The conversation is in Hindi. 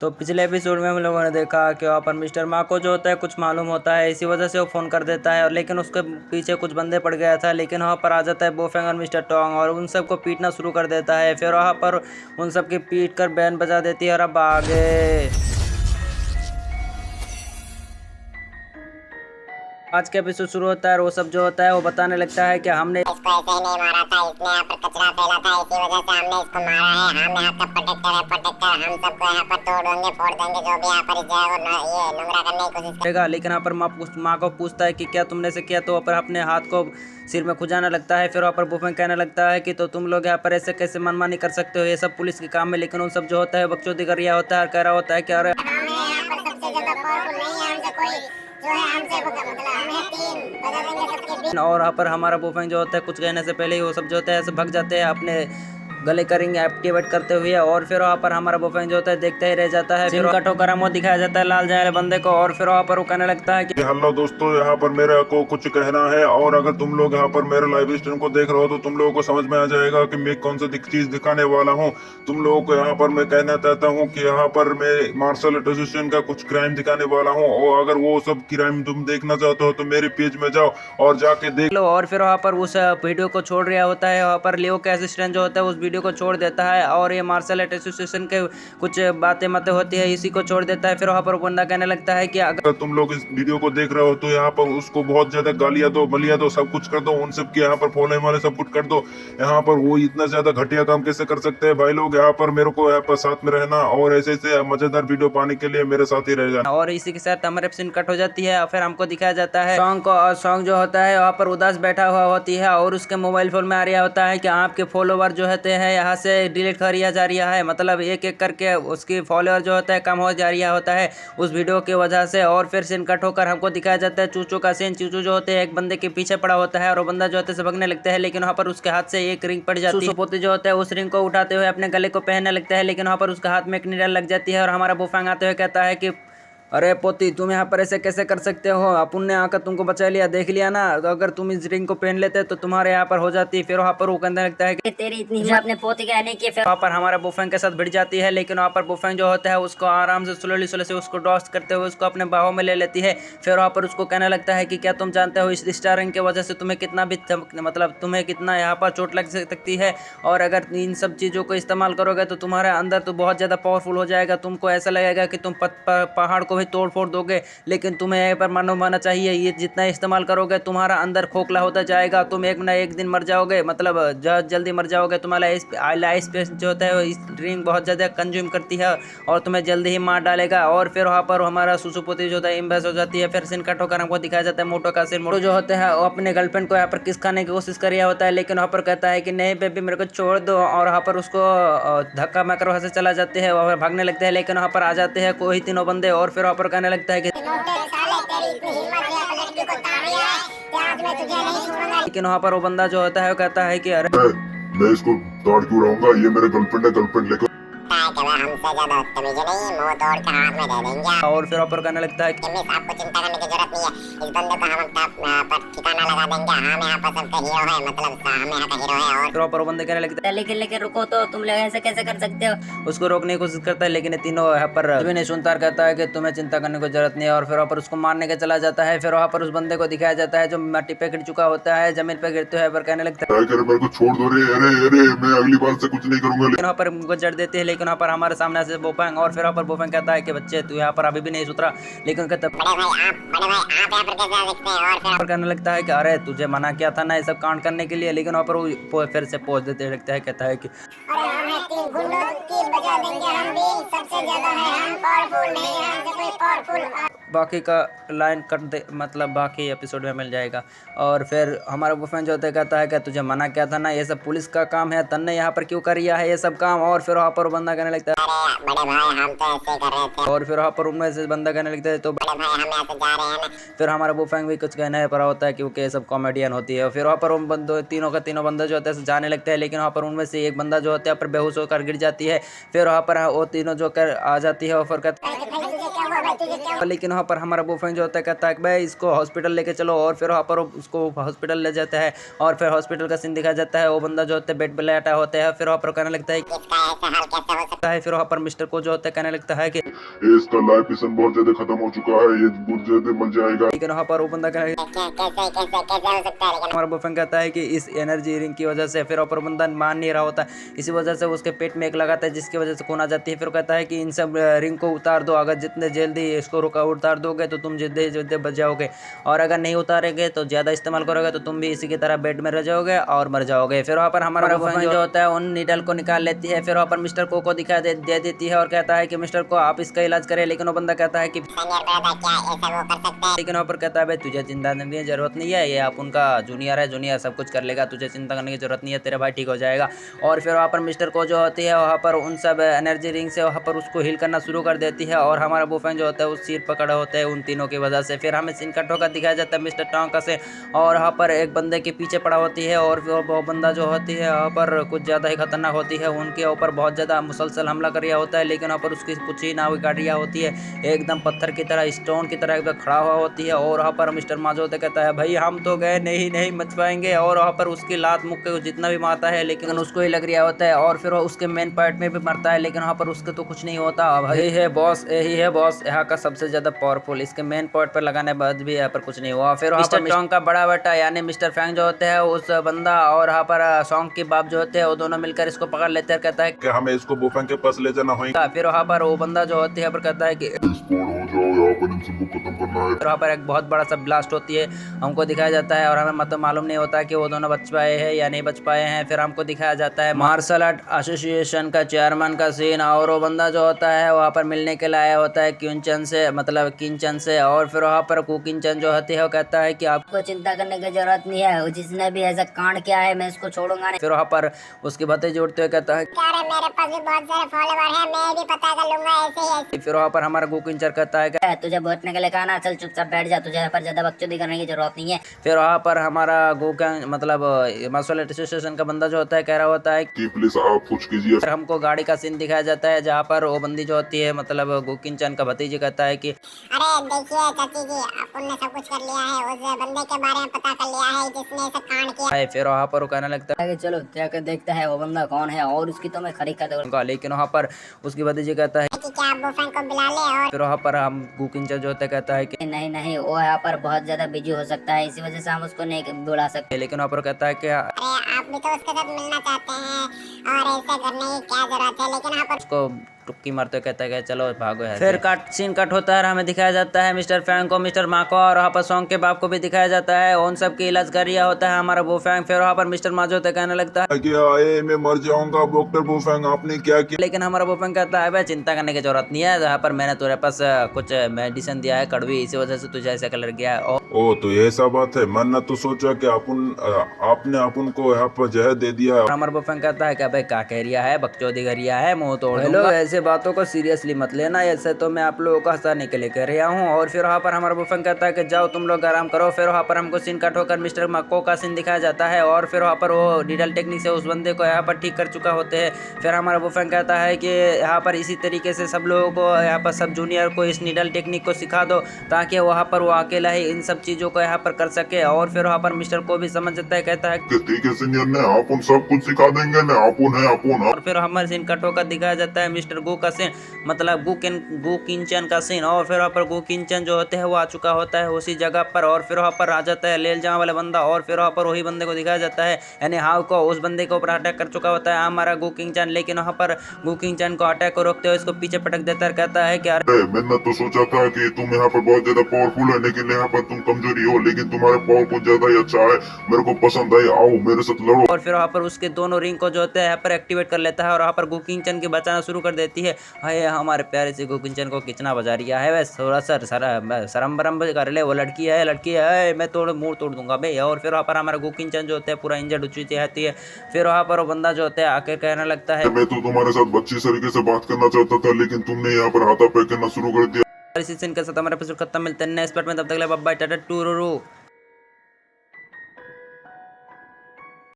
तो पिछले एपिसोड में हम लोगों ने देखा कि वहाँ पर मिस्टर मा को जो होता है कुछ मालूम होता है, इसी वजह से वो फ़ोन कर देता है। और लेकिन उसके पीछे कुछ बंदे पड़ गया था, लेकिन वहाँ पर आ जाता है बोफेंग और मिस्टर टोंग और उन सबको पीटना शुरू कर देता है। फिर वहाँ पर उन सबकी पीट कर बैंड बजा देती है और अब आगे आज का एपिसोड शुरू होता है और वो सब जो होता है वो बताने लगता है कि हमने इसको ऐसे ही नहीं मारा था, इसने यहाँ पर कचरा फैला था, इसी वजह से हमने इसको मारा है। हम यहाँ का प्रोटेक्टर है, प्रोटेक्टर हम सबको यहाँ पर तोड़ देंगे, फोड़ देंगे, जो भी यहाँ पर जाए वो ये नंगरा करने की कोशिश करेगा। लेकिन यहाँ पर माँ को पूछता है कि क्या तुमने से किया, तो वहाँ पर अपने हाथ को सिर में खुजाने लगता है। फिर वहाँ पर बुफेंग कहने लगता है कि तो तुम लोग यहाँ पर ऐसे कैसे मनमानी कर सकते हो, ये सब पुलिस के काम है। लेकिन उन सब जो होता है बकचोदी कर रहा होता है और कह रहा होता है कि अरे और यहाँ पर हमारा बुफेंग जो होता है कुछ कहने से पहले ही वो सब जो होता है ऐसे भाग जाते हैं अपने गले का रिंग एक्टिवेट करते हुए। और फिर वहाँ पर हमारा बुफेंग जो होता है देखते ही रह जाता है। फिर कटो करा मुँह दिखाया जाता है लाल जाए बंदे को। और फिर वहाँ पर वो कहने लगता है कि हेलो दोस्तों, यहाँ पर मेरे को कुछ कहना है। और अगर तुम लोग यहाँ पर मेरे लाइव स्ट्रीम को देख रहे हो तो तुम लोगों को समझ में आ जाएगा कि मैं कौन सा चीज दिखाने वाला हूँ। तुम लोगों को यहाँ पर मैं कहना चाहता हूँ कि यहाँ पर मैं मार्शल एसोसिएशन का कुछ क्राइम दिखाने वाला हूँ। और अगर वो सब क्राइम तुम देखना चाहते हो तो मेरे पेज में जाओ और जाके देख लो। और फिर वहाँ पर उस वीडियो को छोड़ रहा होता है। वहाँ पर लियो का असिस्टेंट जो होता है उस वीडियो को छोड़ देता है और ये मार्शल आर्ट एसोसिएशन के कुछ बातें होती है इसी को छोड़ देता है। फिर वहाँ पर बंदा कहने लगता है कि अगर तुम लोग इस वीडियो को देख रहे हो तो यहाँ पर उसको बहुत ज्यादा गालियां दो, बलिया दो, सब कुछ कर दो, उन सब के यहाँ पर फॉलोइंग वाले सब कुछ कर दो। यहाँ पर वो इतना ज्यादा घटिया काम कैसे कर सकते हैं भाई लोग। यहाँ पर मेरे को यहाँ पर साथ में रहना और ऐसे ऐसे मजेदार वीडियो पाने के लिए मेरे साथ ही रह जाना। और इसी के साथ हमारे सीन कट हो जाती है। फिर हमको दिखाया जाता है सॉन्ग को, और सॉन्ग जो होता है वहाँ पर उदास बैठा हुआ होती है और उसके मोबाइल फोन में आ रहा होता है कि आपके फॉलोवर जो होते हैं यहाँ से डिलीट कर दिया जा रहा है। मतलब एक एक करके उसकी फॉलोअर जो होता है कम हो जा रहा होता है उस वीडियो की वजह से। और फिर सीन कट होकर हमको दिखाया जाता है चूचू का सीन। चूचू जो होते हैं एक बंदे के पीछे पड़ा होता है और वो बंदा जो होता है से भगने लगता है। लेकिन वहाँ पर उसके हाथ से एक रिंग पड़ जाती है। पोते जो होता है उस रिंग को उठाते हुए अपने गले को पहनने लगता है। लेकिन वहाँ पर उसके हाथ में एक नीडल लग जाती है और हमारा बुफेंग आते हुए कहता है कि अरे पोती, तुम यहाँ पर ऐसे कैसे कर सकते हो, अपन ने आकर तुमको बचा लिया, देख लिया ना। तो अगर तुम इस रिंग को पहन लेते तो तुम्हारे यहाँ पर हो जाती। फिर वहाँ पर वो कहने लगता है कि तेरी इतनी हिम्मत अपने पोते के आने की। फिर वहाँ पर हमारा बुफेंग के साथ भिड़ जाती है। लेकिन वहाँ पर बुफेंग जो होता है उसको आराम से स्लोली से उसको डॉस करते हुए उसको अपने बाहों में ले लेती है। फिर वहाँ पर उसको कहने लगता है कि क्या तुम जानते हो इस स्टार रिंग की वजह से तुम्हें कितना भी मतलब तुम्हें कितना यहाँ पर चोट लग सकती है। और अगर इन सब चीज़ों को इस्तेमाल करोगे तो तुम्हारे अंदर तो बहुत ज़्यादा पावरफुल हो जाएगा। तुमको ऐसा लगेगा कि तुम पहाड़ को भी तोड़ फोड़ दोगे। लेकिन तुम्हें यहाँ पर मालूम होना चाहिए ये जितना इस्तेमाल करोगे तुम्हारा अंदर खोखला होता जाएगा। तुम एक ना एक दिन मर जाओगे, मतलब जल्दी मर जाओगे। तुम्हारा लाइफ स्पेस जो होता है इस ड्रिंक बहुत ज़्यादा कंज्यूम करती है और तुम्हें जल्दी ही मार डालेगा। और फिर वहाँ पर हमारा सुसुपोती जो होता है इम्बेस हो जाती है। फिर सीन कट होकर हमको दिखाया जाता है मोटो का सीन। मोटो जो होता है वो अपने गर्लफ्रेंड को यहाँ पर किस खाने की कोशिश कर रहा होता है। लेकिन वहाँ पर कहता है कि नहीं बेबी मेरे को छोड़ दो। और वहाँ पर उसको धक्का मारकर वहाँ से चला जाते हैं और भागने लगते हैं। लेकिन वहाँ पर आ जाते हैं कोई तीनों बंदे और फिर वहाँ पर कहने लगता है कि लेकिन वहाँ पर वो बंदा जो होता है वो कहता है कि अरे मैं इसको दाढ़ क्यों रहूंगा, ये मेरे गर्लफ्रेंड है, गर्लफ्रेंड लेकर हमसे ज्यादा बदतमीज नहीं, मुंह तोड़ के हाथ में दे देंगे। और फिर ऊपर कहने लगता है कि आपको चिंता करने की जरूरत नहीं है, इस बंदे को हम पर ठिकाना लगा देंगे। हम यहाँ पर सबका हीरो है, मतलब हम यहाँ का हीरो है। और फिर ऊपर बंदे कहने लगता है लेकिन रुको तो, तुम लोग ऐसे कैसे कर सकते हो। उसको रोकने की कोशिश करता है। लेकिन तीनों यहाँ पर भी नहीं सुनता, कहता है कि तुम्हें चिंता करने की जरूरत नहीं है। और फिर वहाँ पर उसको मारने के चला जाता है। फिर वहाँ पर उस बंदे को दिखाया जाता है जो मिट्टी पे गिर चुका होता है, जमीन पे गिरते हुए पर कहने लगता है मेरे को छोड़ दो रे, अरे अरे मैं अगली बार से कुछ नहीं करूंगा। लेकिन वहाँ पर उनको जड़ देते हैं। लेकिन वहाँ पर हमारे सामने से बोफेंग। और फिर वहाँ पर बोफेंग कहता है कि बच्चे तू यहाँ पर अभी भी नहीं सुधरा। लेकिन कहता बड़े भाई आप यहाँ पर कैसे आ सकते हैं। और फिर कहने लगता है कि अरे तुझे मना किया था ना ये सब कांड करने के लिए। लेकिन वहाँ पर वो फिर से पोज देते लगता है, कहता है कि अरे हमें तीन गुंडों की बजा देंगे, हम भी सबसे ज्यादा है, हम पावरफुल नहीं है, हमसे कोई पावरफुल। बाकी का लाइन कट दे, मतलब बाकी एपिसोड में मिल जाएगा। और फिर हमारा बुफेन जो होता है कहता है कि तुझे मना किया था ना, ये सब पुलिस का काम है, तन्ने यहाँ पर क्यों कर रिया है ये सब काम। और फिर वहाँ पर बंदा कहने लगता है अरे बड़े भाई हम तो ऐसे कर रहे थे। और फिर वहाँ पर उनमें से बंदा कहने लगता है तो बड़े भाई हम यहाँ से जा रहे हैं ना। फिर हमारा बुफेंग भी कुछ कहने पर होता है क्योंकि ये सब कॉमेडियन होती है। फिर वहाँ पर उन बंदों तीनों का तीनों बंदा जो होता है जाने लगते हैं। लेकिन वहाँ पर उनमें से एक बंदा जो होता है पर बेहोश होकर गिर जाती है। फिर वहाँ पर वो तीनों जो कर आ जाती है। और फिर लेकिन वहाँ पर हमारा बुफेंग जो होता है कहता है कि भाई इसको हॉस्पिटल लेके चलो। और फिर वहाँ पर उसको हॉस्पिटल ले जाता है। और फिर हॉस्पिटल का सीन दिखाया जाता है, वो बंदा जो होता है बेड पे लेटा होता है। फिर वहाँ पर कहने लगता है इसका ऐसा हाल कैसे हो सकता है। है। फिर वहाँ पर मिस्टर को जो होता है कहने लगता है कि इसका लाइफ मिशन बहुत ज्यादा खत्म हो चुका है, ये बहुत ज्यादा मर जाएगा। लेकिन वहाँ पर वो बंदा कहने कैसे हो सकता है? लेकिन हमारा बॉयफ्रेंड कहता है कि इस एनर्जी रिंग की वजह से। फिर ऊपर बंदा मान नहीं रहा होता, इसी वजह से उसके पेट में एक लगाता है जिसकी वजह से खून आ जाती है। फिर वो कहता है कि इन सब रिंग को उतार दो, अगर जितने जल्दी इसको रुका उतार दोगे तो तुम जितने जितने बच जाओगे, और अगर नहीं उतारेंगे तो ज़्यादा इस्तेमाल करोगे तो तुम भी इसी की तरह बेड में रह जाओगे और मर जाओगे। फिर वहाँ पर हमारा बॉयफ्रेंड जो होता है उन नीडल को निकाल लेती है। फिर वहाँ पर मिस्टर को दिखा दे देती है और कहता है कि मिस्टर को आप इसका इलाज करें। लेकिन वो बंदा कहता है कि सीनियर ब्रदर क्या ऐसा वो कर सकते हैं? लेकिन वहाँ पर कहता है भाई तुझे चिंता करने की जरूरत नहीं है, ये आप उनका जूनियर है, जूनियर सब कुछ कर लेगा, तुझे चिंता करने की जरूरत नहीं है, तेरा भाई ठीक हो जाएगा। और फिर वहाँ पर मिस्टर को जो होती है वहाँ पर उन सब एनर्जी रिंग से वहाँ पर उसको हील करना शुरू कर देती है। और हमारा बॉयफ्रेंड जो होता है उस सिर पकड़ा होता है उन तीनों की वजह से। फिर हमें सीन कट होकर दिखाया जाता है मिस्टर टोंका से, और वहाँ पर एक बंदे के पीछे पड़ा होती है, और वो बंदा जो होती है वहाँ पर कुछ ज़्यादा ही खतरनाक होती है, उनके ऊपर बहुत ज़्यादा मुसलसल हमला कर रहा होता है। लेकिन वहाँ पर उसकी कुछ ही ना बिगाड़ रही होती है, एकदम पत्थर की तरह, स्टोन की तरह एकदम खड़ा हुआ होती है। और वहाँ पर मिस्टर माजो होता कहता है भाई हम तो गए, नहीं मच पाएंगे। और वहाँ पर उसकी लात मुक्के जितना भी मारता है लेकिन उसको ही लग रहा होता है, और फिर वो उसके मेन पार्ट में भी मरता है, लेकिन वहाँ पर उसके तो कुछ नहीं होता। यही है बॉस यहाँ का सबसे ज्यादा पावरफुल, इसके मेन पार्ट पर लगाने बाद भी यहाँ पर कुछ नहीं हुआ। फिर मिस्टर टोंग का बड़ा बेटा यानी मिस्टर फैंग जो होते हैं उस बंदा और यहाँ पर सॉन्ग के बाप जो होते हैं वो दोनों मिलकर इसको पकड़ लेते हैं। कहता है कि हमें इसको बुफेंग के पास ले जाना होगा। फिर वहाँ पर वो बंदा जो होती है पर कहता है कि एक्सप्लोर हो जाओ, यहाँ पर इन सबको खत्म करना है। फिर वहाँ पर एक बहुत बड़ा सा ब्लास्ट होती है, हमको दिखाया जाता है, और हमें मतलब मालूम नहीं होता कि वो दोनों बच पाए हैं या नहीं बच पाए हैं। फिर हमको दिखाया जाता है मार्शल आर्ट एसोसिएशन का चेयरमैन का सीन, और वो बंदा जो होता है वहाँ पर मिलने के लिए आया होता है क्यूनचन से, मतलब किंचन से। और फिर वहाँ पर कुकिंचन जो होती है वो कहता है कि आपको चिंता करने की जरूरत नहीं है, जिसने भी ऐसा कांड किया है मैं इसको छोड़ूंगा नहीं। फिर वहाँ पर उसके बातें जोड़ते हुए कहता है अरे मेरे पास भी बहुत सारे फॉलोवर हैं, मैं भी पता कर लूंगा ऐसे ही। फिर वहाँ पर हमारा कुकिंचन कहता है कि तुझे बैठने के लिए कहा ना, चल चुपचाप बैठ जा, तुझे यहाँ पर ज्यादा बकचोदी करने की जरूरत नहीं है। फिर वहाँ पर हमारा गोकैंग मतलब मार्शल आर्ट एसोसिएशन का बंदा जो होता है कह रहा होता है कि प्लीज आप कुछ कीजिए। फिर हमको गाड़ी का सीन दिखाया जाता है जहाँ पर वो बंदी जो होती है मतलब गोकिंचन का भतीजी कहता है कि अरे देखिए चाची जी, अपन ने सब कुछ कर लिया है, उस बंदे के बारे में पता कर लिया है जिसने ऐसा कांड किया है। फिर वहाँ पर वो कहने लगता आगे चलो जाकर देखता है वो बंदा कौन है और उसकी तो मैं खरी कर दूंगा। है, लेकिन वहाँ पर उसकी भतीजी कहता है कि क्या आप बुफेंग को बुला ले। और फिर वहाँ पर हम गोकिंचन जो होता है कहता है कि नहीं वो यहाँ पर बहुत ज्यादा बिजी हो सकता है, इसी वजह से हम उसको नहीं बुला सकते। लेकिन वहाँ पर कहता है कि अरे आप भी तो उसके साथ मिलना चाहते हैं और ऐसे करने की क्या जरूरत है, लेकिन यहाँ पर उसको टुक्की मारते हुए कहता है कि चलो भागो है। फिर सीन कट होता है और हमें दिखाया जाता है मिस्टर फैंग को, मिस्टर मा को, और वहाँ पर सॉन्ग के बाप को भी दिखाया जाता है। उन सब की इलाज कर रहा होता है हमारा वो फैंग। फिर वहाँ पर मिस्टर माजो होता है कहने लगता है कि आए मैं मर जाऊंगा डॉक्टर बुफेंग, आपने क्या किया? लेकिन हमारा वो फैंग कहता है भाई चिंता करने की जरूरत नहीं है, यहाँ पर मैंने तुम्हारे पास कुछ मेडिसिन दिया है कड़वी, इसी वजह से तुझे ऐसा कलर गया है। ओ तो ये सब बात है, मैंने तो सोचा कि आपने अपन को यहाँ पर जहर दे दिया है। हमारा बफन कहता है कि भाई क्या कह रिया है, बकचोदी कर रिया है, मुंह तोड़ दूंगा। ऐसे बातों को सीरियसली मत लेना, ऐसे तो मैं आप लोगों को हंसाने के लिए कह रहा हूँ। और फिर वहाँ पर हमारा बफन कहता है कि जाओ तुम लोग आराम करो। फिर वहाँ पर हमको सीन कट होकर मिस्टर मक्को का सीन दिखाया जाता है, और फिर वहाँ पर वो डिडल टेक्निक से उस बंदे को यहाँ पर ठीक कर चुका होते हैं। फिर हमारा बफन कहता है कि यहाँ पर इसी तरीके से सब लोगों को यहाँ पर सब जूनियर को इस निडल टेक्निक को सिखा दो, ताकि वहाँ पर वो अकेला ही इन सब चीज़ों को यहाँ पर कर सके। और फिर वहाँ पर मिस्टर को भी समझ जाता है, कहता है ठीक है सीनियर ने अपन सब कुछ सिखा देंगे ना, अपन है अपन। और फिर हमारे सीन कट होकर दिखाया जाता है मिस्टर गो का सीन, मतलब गो किंचन का सीन। और फिर वहाँ पर गो किंचन जो होते हैं वो आ चुका होता है उसी जगह पर, और फिर वहाँ पर आ जाता है लेल जहाँ वाला बंदा। और फिर वहाँ पर वही बंदे को दिखाया जाता है, यानी हाव को, उस बंदे के ऊपर अटैक कर चुका होता है हमारा गो किंचन। लेकिन वहाँ पर गो किंचन को अटैक को रोकते हुए इसको पीछे पटक देता है, कहता है कि मैंने तो सोचा था कि तुम यहाँ पर बहुत ज्यादा पावरफुल है, लेकिन यहाँ पर तुम कमजोरी हो, लेकिन तुम्हारे पावर बहुत ज्यादा ही अच्छा है, मेरे को पसंद आई, आओ मेरे साथ लड़ो। और फिर वहाँ पर उसके दोनों रिंग को जो होते हैं यहाँ पर एक्टिवेट कर लेता है, और वहाँ पर गोकिंचन के बचाना शुरू कर देती है। हाय हमारे प्यारे से गोकिंचन को कितना बजा रिया है, वैसे थोड़ा सा शरम बरम कर ले, वो लड़की है मैं मुंह तोड़ दूंगा भाई। और फिर वहाँ पर हमारा गोकिंचन जो होता है पूरा इंजर्ड हो चुकी रहती है। फिर वहाँ पर वो बंदा जो होता है आके कहने लगता है मैं तो तुम्हारे साथ अच्छी तरीके से बात करना चाहता था, लेकिन तुमने यहाँ पर हाथापाई करना शुरू कर दिया। इसी सीन के साथ हमारा एपिसोड खत्म। मिलते हैं नेक्स्ट पार्ट में, तब तक के लिए बाय बाय टाटा टूरू।